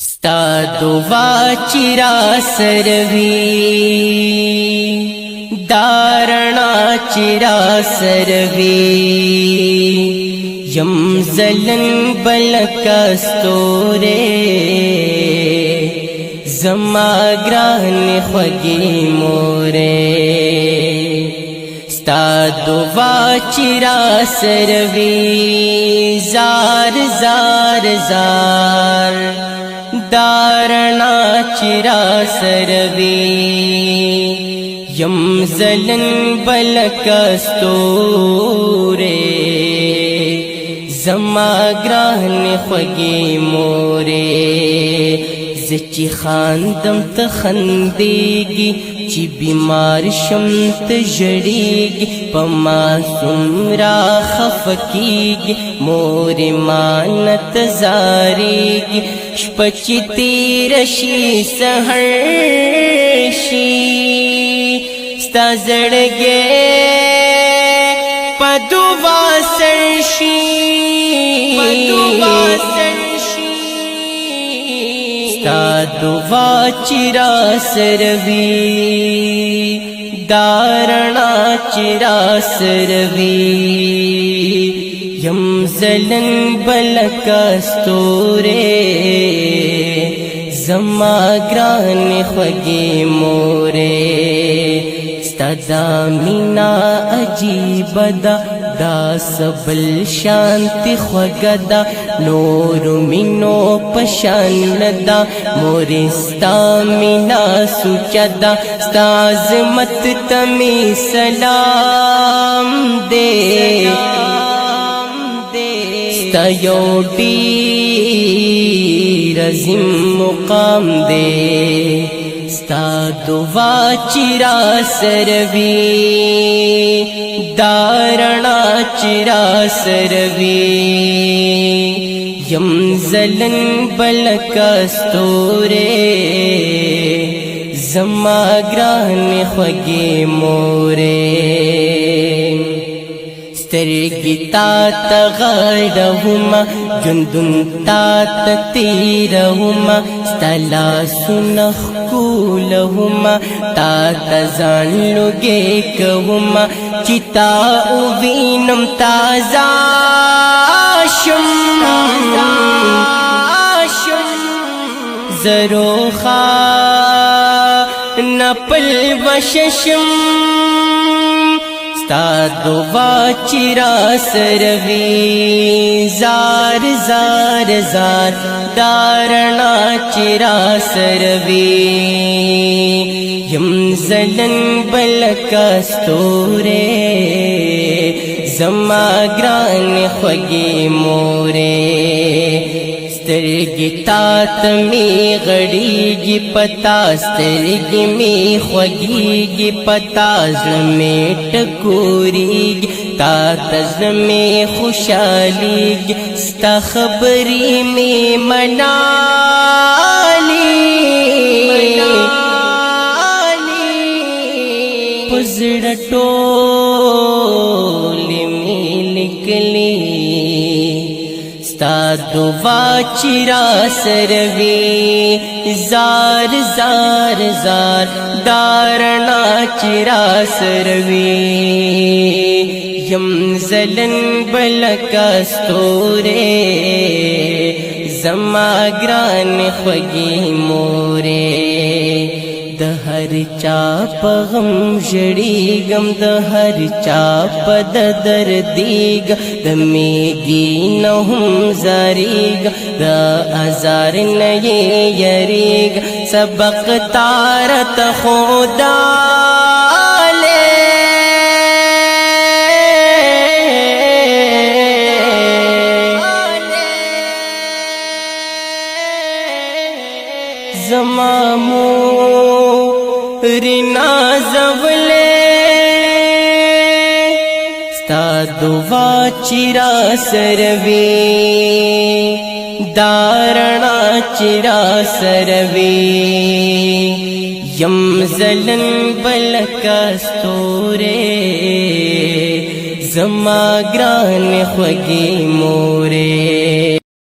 ستا دعا چرا سروی دارنا چرا سروی یم زلن بلکستورے زما گران خوگی مورے ستا دعا چرا سروی زار زار زار دارنا چرا سروی یم زلن بلکستورے زما گران خوگی مورے زچی خاندم تخندیگی چی بیمار شم تجڑیگی پما سمرا خفکیگی موری مانت زاریگی شپچی تیرشی سہرشی ستا زڑگے پدوا سرشی ستا دعا چرا سروی دارنا چرا سروی یم زلن بلکستورے زما گران خوگی مورے ستا دا مینا عجیب دا دا سبل شانتی خوگدا نور مینو پشان دا موری ستا مینا سوچدا ستا عظمت تمی سلام دے ستا یو دیر عظیم مقام دے ستا دعا چرا سروی دارنا چرا سروی یم زلن بلکستورے زما گران خوگی مورے سترگی تا تغارهما جندن تا تتیرهما ستلا سنخ کولهما تا تزان لگے کهما چتا اوینم تازاشم زروخا نپل وششم ستا دعا چرا سروی زار زار زار دارنا چرا سروی یم زلن بلکستورے زما گران خوگی مورے سترگی تا تمی غڑیگی پتا سترگی می خوگیگی پتا زلمی ٹکوریگی تا تزلمی خوشالیگی ستا خبری می منالی پزڑ ٹولی می لکلی ستا دعا چرا سروی زار زار زار دارنا چرا سروی یم زلن بلکستورے زما گران خوگی مورے د هر چا په غم ژړیږم د هر چا په دردیږم د میږي نه هم زاریږم د ازار نه یریږم سبق تارت خدا زمامو رنا زولے ستا دعا چرا سروی دارنا چرا سروی یم زلن بلکستورے زما گران خوگی مورے